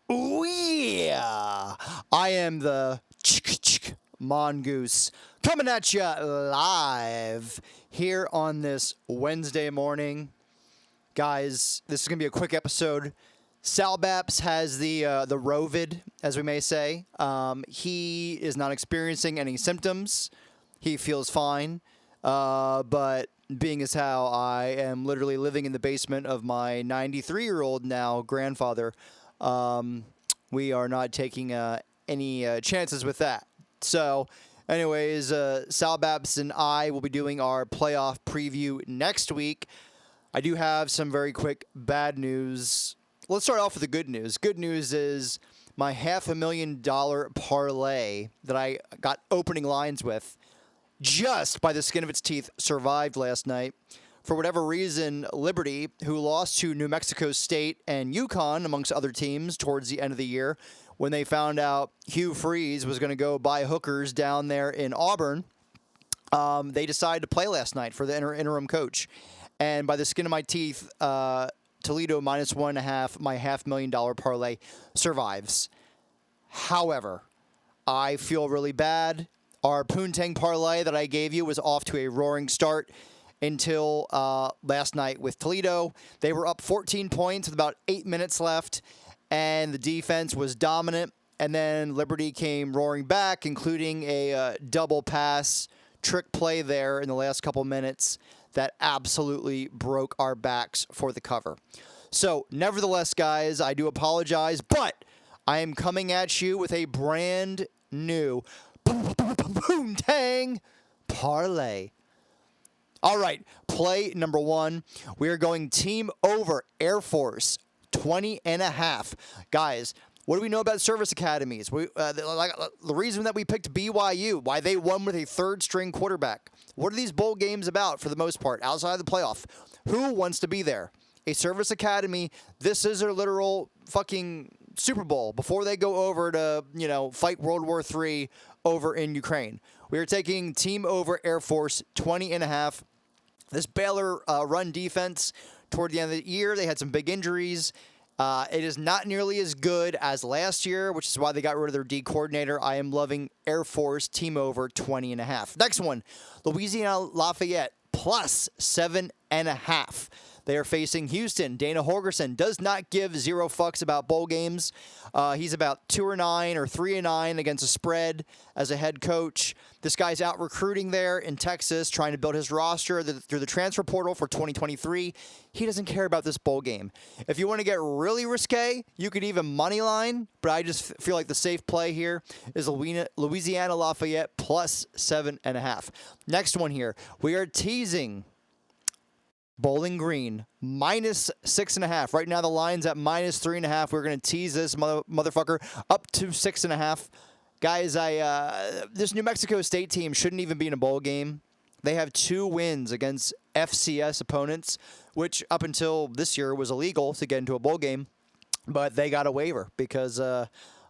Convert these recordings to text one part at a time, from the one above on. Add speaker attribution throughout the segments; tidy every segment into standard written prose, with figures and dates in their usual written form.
Speaker 1: Oh yeah! I am the Mongoose coming at you live here on this Wednesday morning. Guys, this is going to be a quick episode. Sal Baps has the Rovid, as we may say. He is not experiencing any symptoms. He feels fine. But being as how I am literally living in the basement of my 93-year-old now grandfather, we are not taking any chances with that. So, anyways, Sal Baps and I will be doing our playoff preview next week. I do have some very quick bad news. Let's start off with the good news. Good news is my $500,000 parlay that I got opening lines with, just by the skin of its teeth, survived last night. For whatever reason, Liberty, who lost to New Mexico State and UConn, amongst other teams, towards the end of the year, when they found out Hugh Freeze was going to go buy hookers down there in Auburn, they decided to play last night for the interim coach. And by the skin of my teeth, Toledo minus 1.5, my $500,000 parlay survives. However, I feel really bad. Our Poontang Parlay that I gave you was off to a roaring start until last night with Toledo. They were up 14 points with about 8 minutes left, and the defense was dominant. And then Liberty came roaring back, including a double pass trick play there in the last couple minutes that absolutely broke our backs for the cover. So, nevertheless, guys, I do apologize, but I am coming at you with a brand new Poontang Parlay. All right, play number one. We are going team over Air Force 20.5. Guys, what do we know about service academies? The reason that we picked BYU, why they won with a third-string quarterback. What are these bowl games about for the most part, outside of the playoff? Who wants to be there? A service academy, this is their literal fucking Super Bowl before they go over to, fight World War III over in Ukraine. We are taking team over Air Force 20.5. This Baylor run defense, toward the end of the year, they had some big injuries. It is not nearly as good as last year, which is why they got rid of their D coordinator. I am loving Air Force team over 20.5. Next one, Louisiana Lafayette plus 7.5. They are facing Houston. Dana Holgorsen does not give zero fucks about bowl games. He's about 2-9 or 3-9 against a spread as a head coach. This guy's out recruiting there in Texas, trying to build his roster through the transfer portal for 2023. He doesn't care about this bowl game. If you want to get really risque, you could even money line, but I just feel like the safe play here is Louisiana Lafayette plus 7.5. Next one here, we are teasing Bowling Green, minus 6.5. Right now, the line's at minus 3.5. We're going to tease this motherfucker up to 6.5. Guys, this New Mexico State team shouldn't even be in a bowl game. They have 2 wins against FCS opponents, which up until this year was illegal to get into a bowl game. But they got a waiver because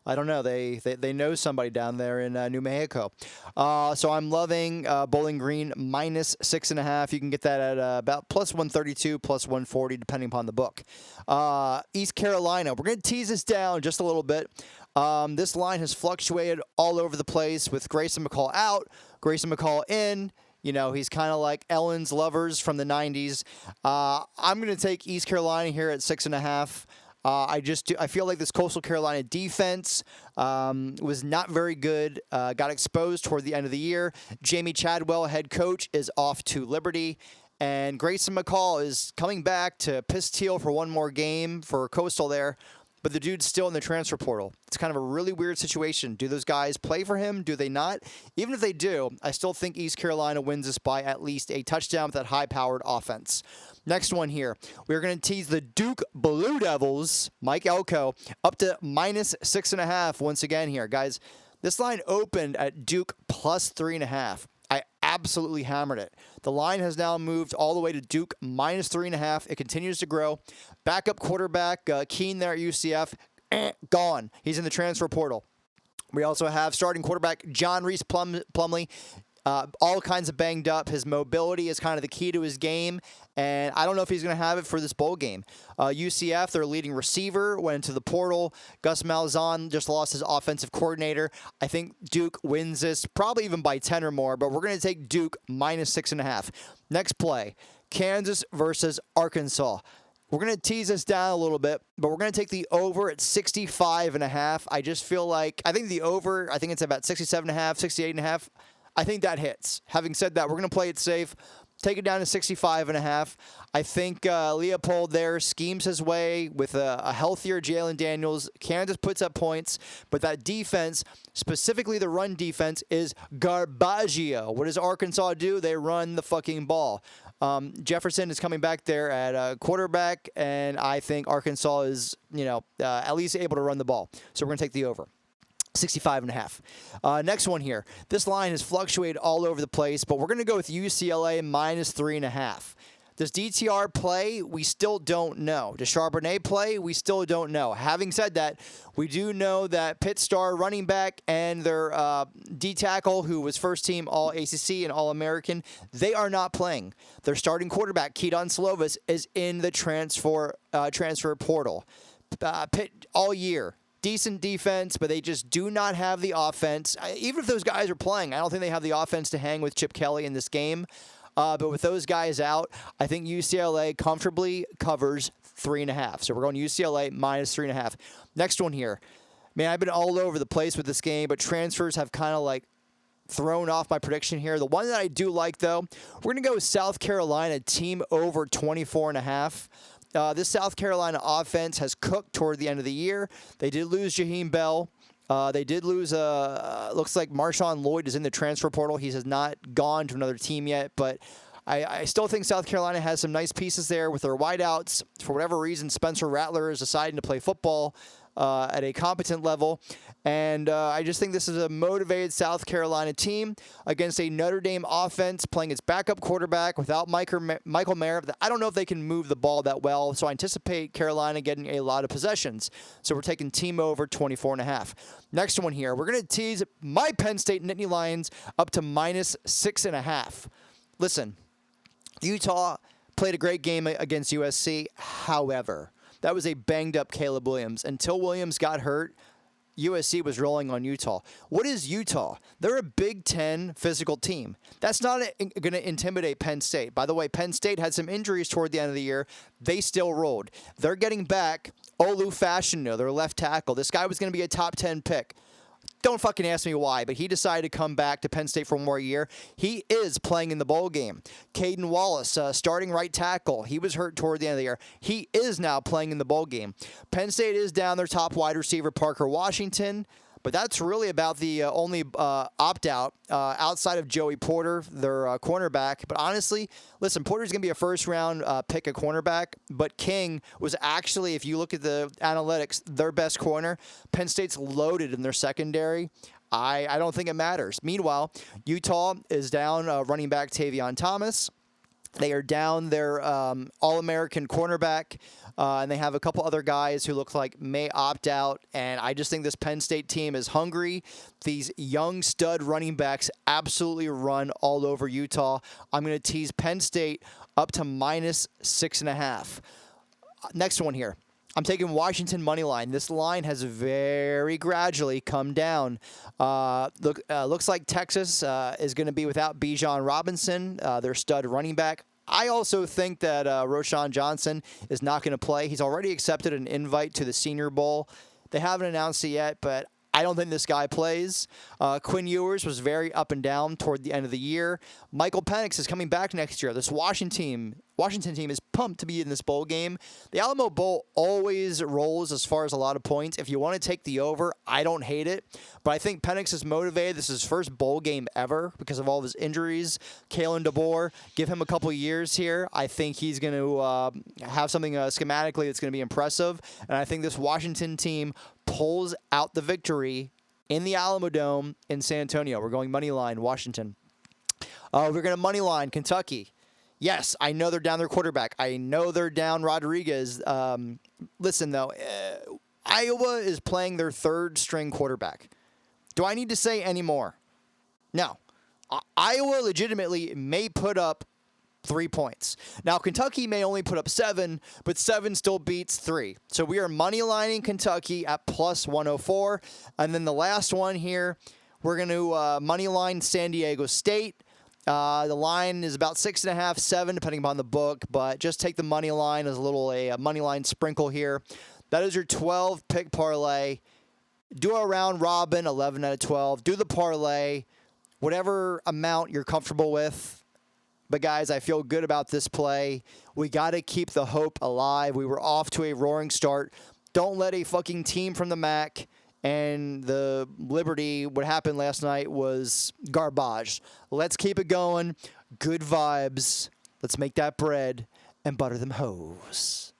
Speaker 1: I don't know. They know somebody down there in New Mexico. So I'm loving Bowling Green minus 6.5. You can get that at about plus 132, plus 140, depending upon the book. East Carolina. We're going to tease this down just a little bit. This line has fluctuated all over the place with Grayson McCall out, Grayson McCall in. He's kind of like Ellen's lovers from the 90s. I'm going to take East Carolina here at 6.5. I feel like this Coastal Carolina defense was not very good, got exposed toward the end of the year. Jamie Chadwell, head coach, is off to Liberty. And Grayson McCall is coming back to piss teal for one more game for Coastal there. But the dude's still in the transfer portal. It's kind of a really weird situation. Do those guys play for him? Do they not? Even if they do, I still think East Carolina wins this by at least a touchdown with that high-powered offense. Next one here. We're going to tease the Duke Blue Devils, Mike Elko, up to minus 6.5 once again here. Guys, this line opened at Duke plus 3.5. I absolutely hammered it. The line has now moved all the way to Duke minus 3.5. It continues to grow. Backup quarterback, Keen there at UCF, gone. He's in the transfer portal. We also have starting quarterback John Reese Plumlee all kinds of banged up. His mobility is kind of the key to his game, and I don't know if he's going to have it for this bowl game. UCF, their leading receiver, went into the portal. Gus Malzahn just lost his offensive coordinator. I think Duke wins this, probably even by 10 or more, but we're going to take Duke minus 6.5. Next play, Kansas versus Arkansas. We're going to tease this down a little bit, but we're going to take the over at 65.5. I just feel like, I think the over, I think it's about 67.5, 68.5. I think that hits. Having said that, we're going to play it safe. Take it down to 65.5. I think Leopold there schemes his way with a healthier Jalen Daniels. Kansas puts up points, but that defense, specifically the run defense, is garbaggio. What does Arkansas do? They run the fucking ball. Jefferson is coming back there at quarterback, and I think Arkansas is, at least able to run the ball. So we're going to take the over. 65.5. Next one here. This line has fluctuated all over the place, but we're going to go with UCLA minus 3.5. Does DTR play? We still don't know. Does Charbonnet play? We still don't know. Having said that, we do know that Pitt star running back and their D-tackle, who was first team All-ACC and All-American, they are not playing. Their starting quarterback, Keaton Slovis, is in the transfer portal. Pitt all year. Decent defense, but they just do not have the offense. Even if those guys are playing, I don't think they have the offense to hang with Chip Kelly in this game. But with those guys out, I think UCLA comfortably covers 3.5. So we're going UCLA minus 3.5. Next one here. Man, I've been all over the place with this game, but transfers have kind of like thrown off my prediction here. The one that I do like, though, we're going to go with South Carolina team over 24.5. This South Carolina offense has cooked toward the end of the year. They did lose Jaheim Bell. They did lose, looks like Marshawn Lloyd is in the transfer portal. He has not gone to another team yet, but I still think South Carolina has some nice pieces there with their wideouts. For whatever reason, Spencer Rattler is deciding to play football at a competent level. And I just think this is a motivated South Carolina team against a Notre Dame offense playing its backup quarterback without Michael Mayer. I don't know if they can move the ball that well, so I anticipate Carolina getting a lot of possessions. So we're taking team over 24.5. Next one here, we're going to tease my Penn State Nittany Lions up to minus 6.5. Listen, Utah played a great game against USC. However, that was a banged-up Caleb Williams. Until Williams got hurt, USC was rolling on Utah. What is Utah? They're a Big Ten physical team. That's not going to intimidate Penn State. By the way, Penn State had some injuries toward the end of the year. They still rolled. They're getting back Olu Fashanu, their left tackle. This guy was going to be a top 10 pick. Don't fucking ask me why, but he decided to come back to Penn State for one more year. He is playing in the bowl game. Caden Wallace, starting right tackle. He was hurt toward the end of the year. He is now playing in the bowl game. Penn State is down their top wide receiver, Parker Washington. But that's really about the only opt-out outside of Joey Porter, their cornerback. But honestly, listen, Porter's going to be a first-round pick at cornerback. But King was actually, if you look at the analytics, their best corner. Penn State's loaded in their secondary. I don't think it matters. Meanwhile, Utah is down running back Tavion Thomas. They are down their All-American cornerback, and they have a couple other guys who look like may opt out. And I just think this Penn State team is hungry. These young stud running backs absolutely run all over Utah. I'm going to tease Penn State up to minus 6.5. Next one here. I'm taking Washington money line. This line has very gradually come down. Looks like Texas is going to be without Bijan Robinson, their stud running back. I also think that Roshan Johnson is not going to play. He's already accepted an invite to the Senior Bowl. They haven't announced it yet, but I don't think this guy plays. Quinn Ewers was very up and down toward the end of the year. Michael Penix is coming back next year. This Washington team is pumped to be in this bowl game. The Alamo Bowl always rolls as far as a lot of points. If you want to take the over, I don't hate it. But I think Penix is motivated. This is his first bowl game ever because of all of his injuries. Kalen DeBoer, give him a couple years here. I think he's going to have something schematically that's going to be impressive. And I think this Washington team pulls out the victory in the Alamo Dome in San Antonio. We're going money line, Washington. We're going to money line, Kentucky. Yes, I know they're down their quarterback. I know they're down Rodriguez. Listen, though, Iowa is playing their third-string quarterback. Do I need to say any more? No. Iowa legitimately may put up 3 points. Now, Kentucky may only put up 7, but 7 still beats 3. So we are money lining Kentucky at plus 104. And then the last one here, we're going to money line San Diego State. The line is about 6.5, 7, depending upon the book, but just take the money line as a money line sprinkle here. That is your 12 pick parlay. Do a round robin, 11 out of 12. Do the parlay, whatever amount you're comfortable with. But, guys, I feel good about this play. We got to keep the hope alive. We were off to a roaring start. Don't let a fucking team from the MAC and the Liberty, what happened last night was garbage. Let's keep it going. Good vibes. Let's make that bread and butter them hoes.